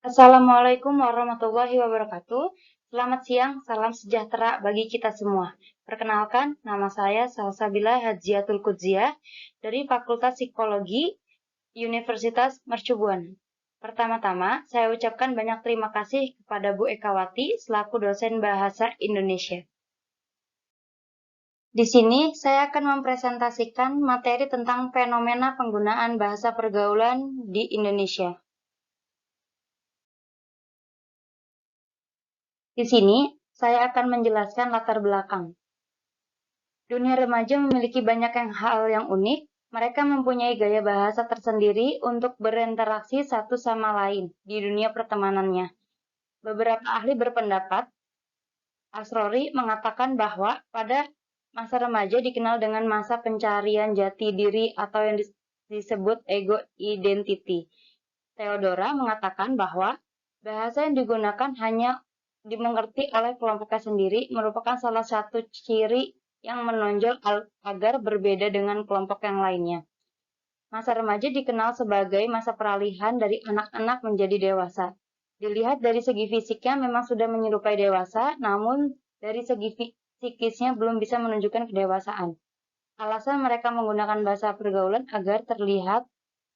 Assalamualaikum warahmatullahi wabarakatuh. Selamat siang, salam sejahtera bagi kita semua. Perkenalkan, nama saya Salsabila Hajiatul Kudziah dari Fakultas Psikologi Universitas Mercubuana. Pertama-tama, saya ucapkan banyak terima kasih kepada Bu Ekawati selaku dosen Bahasa Indonesia. Di sini saya akan mempresentasikan materi tentang fenomena penggunaan bahasa pergaulan di Indonesia. Di sini, saya akan menjelaskan latar belakang. Dunia remaja memiliki banyak hal yang unik. Mereka mempunyai gaya bahasa tersendiri untuk berinteraksi satu sama lain di dunia pertemanannya. Beberapa ahli berpendapat, Asrori mengatakan bahwa pada masa remaja dikenal dengan masa pencarian jati diri atau yang disebut ego identity. Theodora mengatakan bahwa bahasa yang digunakan hanya dimengerti oleh kelompoknya sendiri merupakan salah satu ciri yang menonjol agar berbeda dengan kelompok yang lainnya. Masa remaja dikenal sebagai masa peralihan dari anak-anak menjadi dewasa. Dilihat dari segi fisiknya memang sudah menyerupai dewasa, namun dari segi psikisnya belum bisa menunjukkan kedewasaan. Alasan mereka menggunakan bahasa pergaulan agar terlihat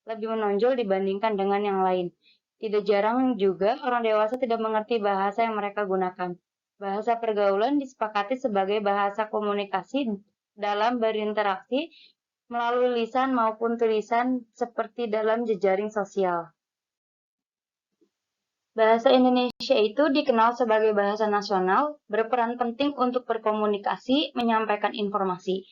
lebih menonjol dibandingkan dengan yang lain. Tidak jarang juga orang dewasa tidak mengerti bahasa yang mereka gunakan. Bahasa pergaulan disepakati sebagai bahasa komunikasi dalam berinteraksi melalui lisan maupun tulisan seperti dalam jejaring sosial. Bahasa Indonesia itu dikenal sebagai bahasa nasional, berperan penting untuk berkomunikasi, menyampaikan informasi.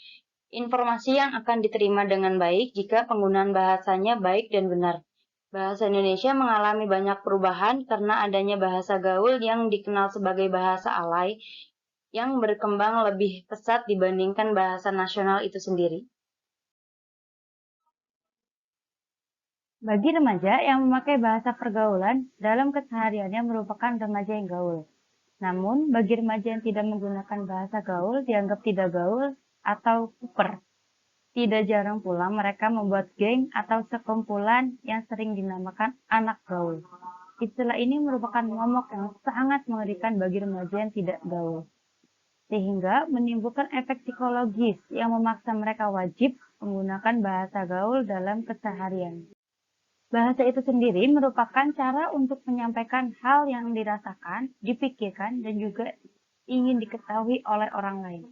Informasi yang akan diterima dengan baik jika penggunaan bahasanya baik dan benar. Bahasa Indonesia mengalami banyak perubahan karena adanya bahasa gaul yang dikenal sebagai bahasa alay yang berkembang lebih pesat dibandingkan bahasa nasional itu sendiri. Bagi remaja yang memakai bahasa pergaulan, dalam kesehariannya merupakan remaja yang gaul. Namun, bagi remaja yang tidak menggunakan bahasa gaul, dianggap tidak gaul atau kuper. Tidak jarang pula mereka membuat geng atau sekumpulan yang sering dinamakan anak gaul. Istilah ini merupakan momok yang sangat mengerikan bagi remaja yang tidak gaul, sehingga menimbulkan efek psikologis yang memaksa mereka wajib menggunakan bahasa gaul dalam keseharian. Bahasa itu sendiri merupakan cara untuk menyampaikan hal yang dirasakan, dipikirkan, dan juga ingin diketahui oleh orang lain.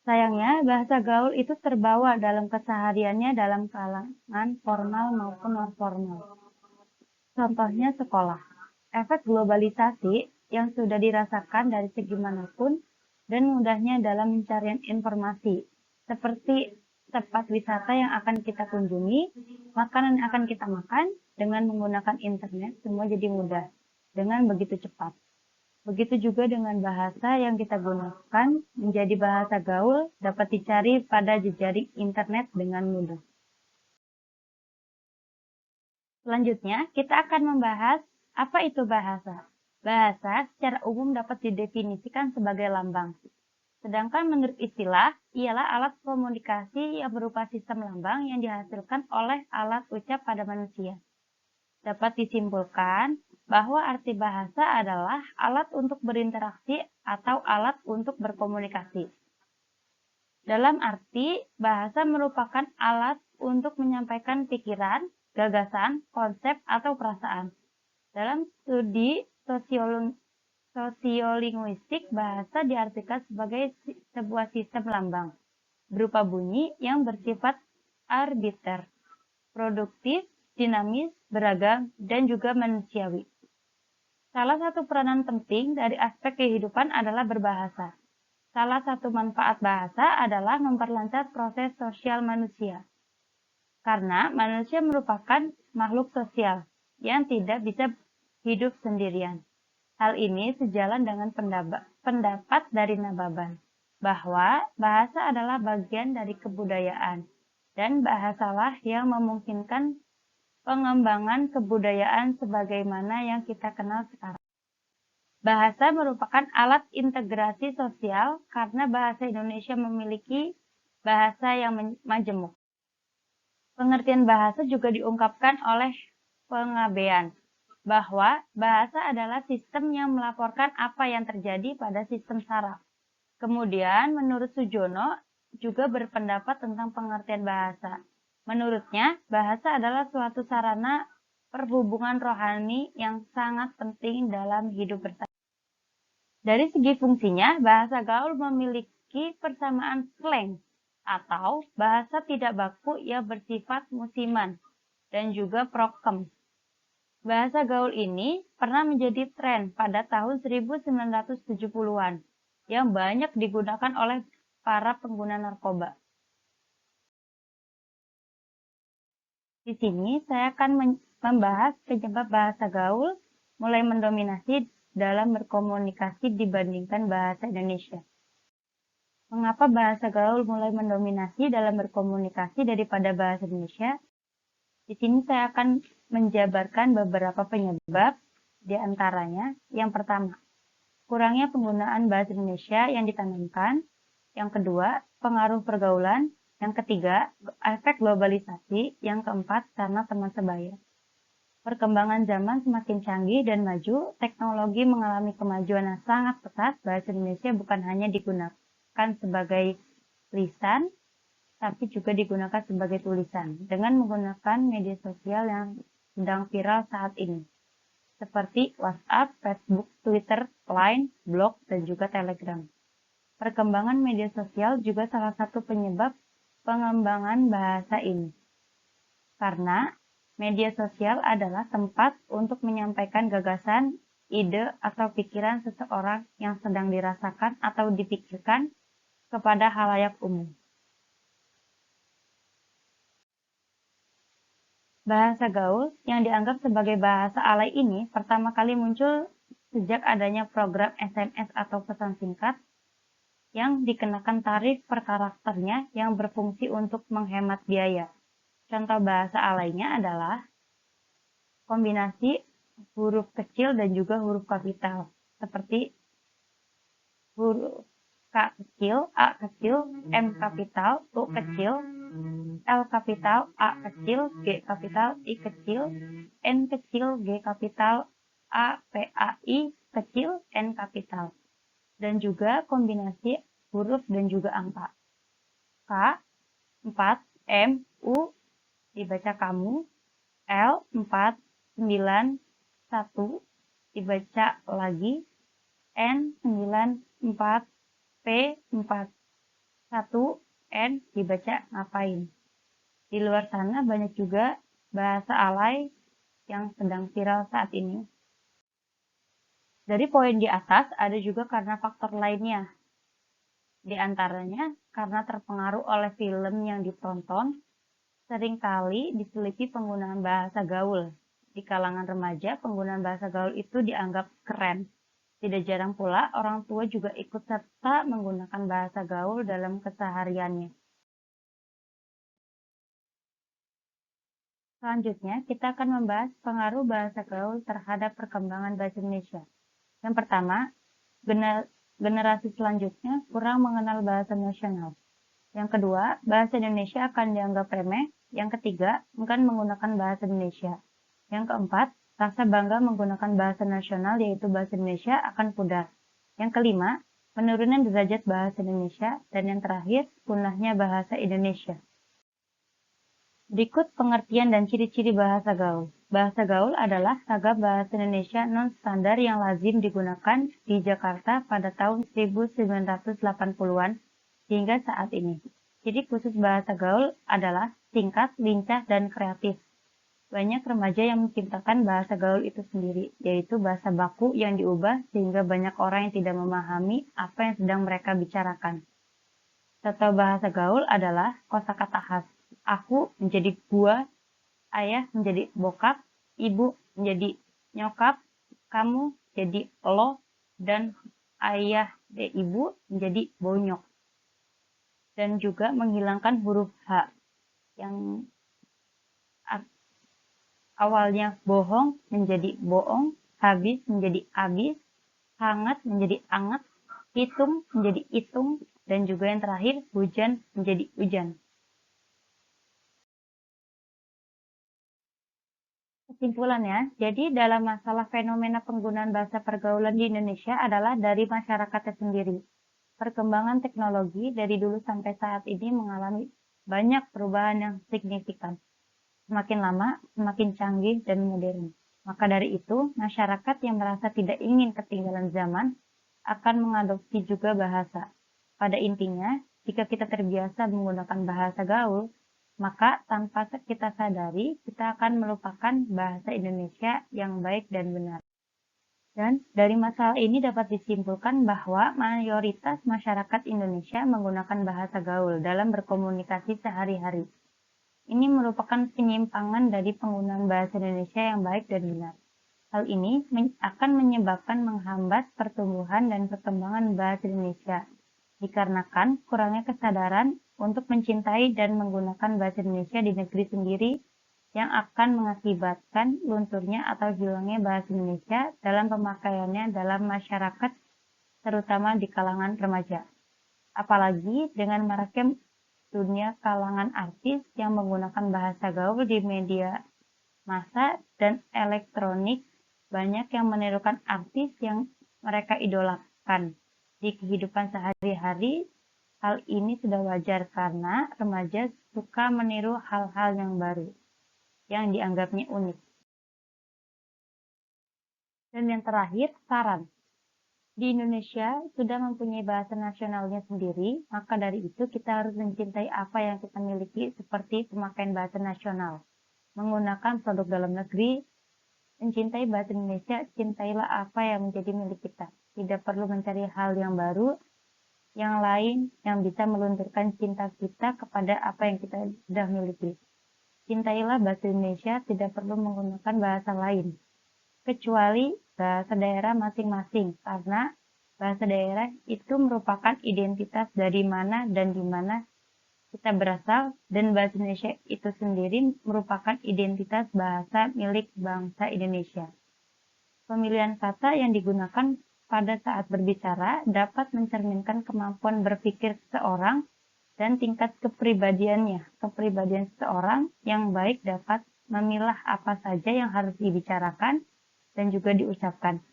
Sayangnya, bahasa gaul itu terbawa dalam kesehariannya dalam kalangan formal maupun non-formal. Contohnya sekolah. Efek globalisasi yang sudah dirasakan dari segi manapun dan mudahnya dalam pencarian informasi, seperti tempat wisata yang akan kita kunjungi, makanan yang akan kita makan, dengan menggunakan internet, semua jadi mudah, dengan begitu cepat. Begitu juga dengan bahasa yang kita gunakan menjadi bahasa gaul dapat dicari pada jejaring internet dengan mudah. Selanjutnya, kita akan membahas apa itu bahasa. Bahasa secara umum dapat didefinisikan sebagai lambang. Sedangkan menurut istilah, ialah alat komunikasi yang berupa sistem lambang yang dihasilkan oleh alat ucap pada manusia. Dapat disimpulkan bahwa arti bahasa adalah alat untuk berinteraksi atau alat untuk berkomunikasi. Dalam arti, bahasa merupakan alat untuk menyampaikan pikiran, gagasan, konsep, atau perasaan. Dalam studi sosiolinguistik, bahasa diartikan sebagai sebuah sistem lambang berupa bunyi yang bersifat arbiter, produktif, dinamis, beragam, dan juga manusiawi. Salah satu peranan penting dari aspek kehidupan adalah berbahasa. Salah satu manfaat bahasa adalah memperlancar proses sosial manusia. Karena manusia merupakan makhluk sosial yang tidak bisa hidup sendirian. Hal ini sejalan dengan pendapat dari Nababan, bahwa bahasa adalah bagian dari kebudayaan, dan bahasalah yang memungkinkan pengembangan kebudayaan sebagaimana yang kita kenal sekarang. Bahasa merupakan alat integrasi sosial karena bahasa Indonesia memiliki bahasa yang majemuk. Pengertian bahasa juga diungkapkan oleh Pengabéan. bahwa bahasa adalah sistem yang melaporkan apa yang terjadi pada sistem saraf. Kemudian, menurut Sujono juga berpendapat tentang pengertian bahasa. Menurutnya, bahasa adalah suatu sarana perhubungan rohani yang sangat penting dalam hidup bersama. Dari segi fungsinya, bahasa gaul memiliki persamaan slang atau bahasa tidak baku yang bersifat musiman dan juga prokem. Bahasa gaul ini pernah menjadi tren pada tahun 1970-an yang banyak digunakan oleh para pengguna narkoba. Di sini saya akan membahas penyebab bahasa gaul mulai mendominasi dalam berkomunikasi dibandingkan bahasa Indonesia. Mengapa bahasa gaul mulai mendominasi dalam berkomunikasi daripada bahasa Indonesia? Di sini saya akan menjabarkan beberapa penyebab, di antaranya yang pertama, kurangnya penggunaan bahasa Indonesia yang ditanamkan. Yang kedua, pengaruh pergaulan. Yang ketiga, efek globalisasi. Yang keempat, karena teman sebaya. Perkembangan zaman semakin canggih dan maju, teknologi mengalami kemajuan yang sangat pesat. Bahasa Indonesia bukan hanya digunakan sebagai lisan, tapi juga digunakan sebagai tulisan dengan menggunakan media sosial yang sedang viral saat ini, seperti WhatsApp, Facebook, Twitter, Line, blog, dan juga Telegram. Perkembangan media sosial juga salah satu penyebab pengembangan bahasa ini, karena media sosial adalah tempat untuk menyampaikan gagasan, ide, atau pikiran seseorang yang sedang dirasakan atau dipikirkan kepada halayak umum. Bahasa gaul yang dianggap sebagai bahasa alay ini pertama kali muncul sejak adanya program SMS atau pesan singkat yang dikenakan tarif per karakternya yang berfungsi untuk menghemat biaya. Contoh bahasa alaynya adalah kombinasi huruf kecil dan juga huruf kapital, seperti huruf K kecil, A kecil, M kapital, U kecil, L kapital, A kecil, G kapital, I kecil, N kecil, G kapital, A, P, A, I kecil, N kapital. Dan juga kombinasi huruf dan juga angka. K, 4, M, U, dibaca kamu, L, 4, 9, 1, dibaca lagi, N, 9, 4, P, 4, 1, N, dibaca ngapain. Di luar sana banyak juga bahasa alay yang sedang viral saat ini. Dari poin di atas ada juga karena faktor lainnya. Di antaranya karena terpengaruh oleh film yang ditonton, seringkali diselipi penggunaan bahasa gaul. Di kalangan remaja, penggunaan bahasa gaul itu dianggap keren. Tidak jarang pula orang tua juga ikut serta menggunakan bahasa gaul dalam kesehariannya. Selanjutnya, kita akan membahas pengaruh bahasa gaul terhadap perkembangan bahasa Indonesia. Yang pertama, generasi selanjutnya kurang mengenal bahasa nasional. Yang kedua, bahasa Indonesia akan dianggap remeh. Yang ketiga, enggan menggunakan bahasa Indonesia. Yang keempat, rasa bangga menggunakan bahasa nasional yaitu bahasa Indonesia akan pudar. Yang kelima, penurunan derajat bahasa Indonesia. Dan yang terakhir, punahnya bahasa Indonesia. Berikut pengertian dan ciri-ciri bahasa gaul. Bahasa gaul adalah ragam bahasa Indonesia non-standar yang lazim digunakan di Jakarta pada tahun 1980-an hingga saat ini. Ciri khusus bahasa gaul adalah singkat, lincah, dan kreatif. Banyak remaja yang menciptakan bahasa gaul itu sendiri, yaitu bahasa baku yang diubah sehingga banyak orang yang tidak memahami apa yang sedang mereka bicarakan. Contoh bahasa gaul adalah kosakata khas. Aku menjadi gua, ayah menjadi bokap, ibu menjadi nyokap, kamu jadi lo, dan ayah dan ibu menjadi bonyok. Dan juga menghilangkan huruf H yang awalnya bohong menjadi bohong, habis menjadi habis, hangat menjadi anget, hitung menjadi hitung, dan juga yang terakhir hujan menjadi hujan. Kesimpulannya, jadi dalam masalah fenomena penggunaan bahasa pergaulan di Indonesia adalah dari masyarakatnya sendiri. Perkembangan teknologi dari dulu sampai saat ini mengalami banyak perubahan yang signifikan. Semakin lama, semakin canggih dan modern. Maka dari itu, masyarakat yang merasa tidak ingin ketinggalan zaman akan mengadopsi juga bahasa. Pada intinya, jika kita terbiasa menggunakan bahasa gaul, maka tanpa kita sadari, kita akan melupakan bahasa Indonesia yang baik dan benar. Dan dari masalah ini dapat disimpulkan bahwa mayoritas masyarakat Indonesia menggunakan bahasa gaul dalam berkomunikasi sehari-hari. Ini merupakan penyimpangan dari penggunaan bahasa Indonesia yang baik dan benar. Hal ini akan menyebabkan menghambat pertumbuhan dan perkembangan bahasa Indonesia, dikarenakan kurangnya kesadaran untuk mencintai dan menggunakan bahasa Indonesia di negeri sendiri yang akan mengakibatkan lunturnya atau hilangnya bahasa Indonesia dalam pemakaiannya dalam masyarakat, terutama di kalangan remaja. Apalagi dengan maraknya dunia kalangan artis yang menggunakan bahasa gaul di media massa dan elektronik, banyak yang menirukan artis yang mereka idolakan di kehidupan sehari-hari. Hal ini sudah wajar karena remaja suka meniru hal-hal yang baru, yang dianggapnya unik. Dan yang terakhir, saran. Di Indonesia sudah mempunyai bahasa nasionalnya sendiri, maka dari itu kita harus mencintai apa yang kita miliki seperti pemakaian bahasa nasional, menggunakan produk dalam negeri, mencintai bahasa Indonesia, cintailah apa yang menjadi milik kita. Tidak perlu mencari hal yang baru, yang lain yang bisa melunturkan cinta kita kepada apa yang kita sudah miliki. Cintailah bahasa Indonesia, tidak perlu menggunakan bahasa lain, kecuali bahasa daerah masing-masing, karena bahasa daerah itu merupakan identitas dari mana dan di mana kita berasal, dan bahasa Indonesia itu sendiri merupakan identitas bahasa milik bangsa Indonesia. Pemilihan kata yang digunakan pada saat berbicara dapat mencerminkan kemampuan berpikir seseorang dan tingkat kepribadiannya. Kepribadian seseorang yang baik dapat memilah apa saja yang harus dibicarakan dan juga diucapkan.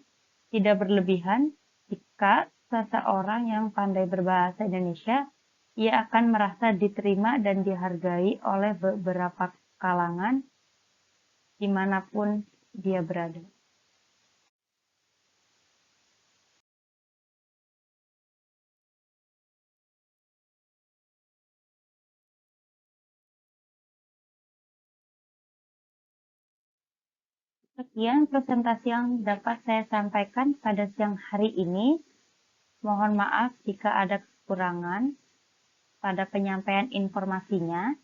Tidak berlebihan, jika seseorang yang pandai berbahasa Indonesia, ia akan merasa diterima dan dihargai oleh beberapa kalangan dimanapun dia berada. Sekian presentasi yang dapat saya sampaikan pada siang hari ini. Mohon maaf jika ada kekurangan pada penyampaian informasinya.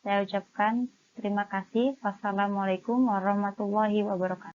Saya ucapkan terima kasih. Wassalamualaikum warahmatullahi wabarakatuh.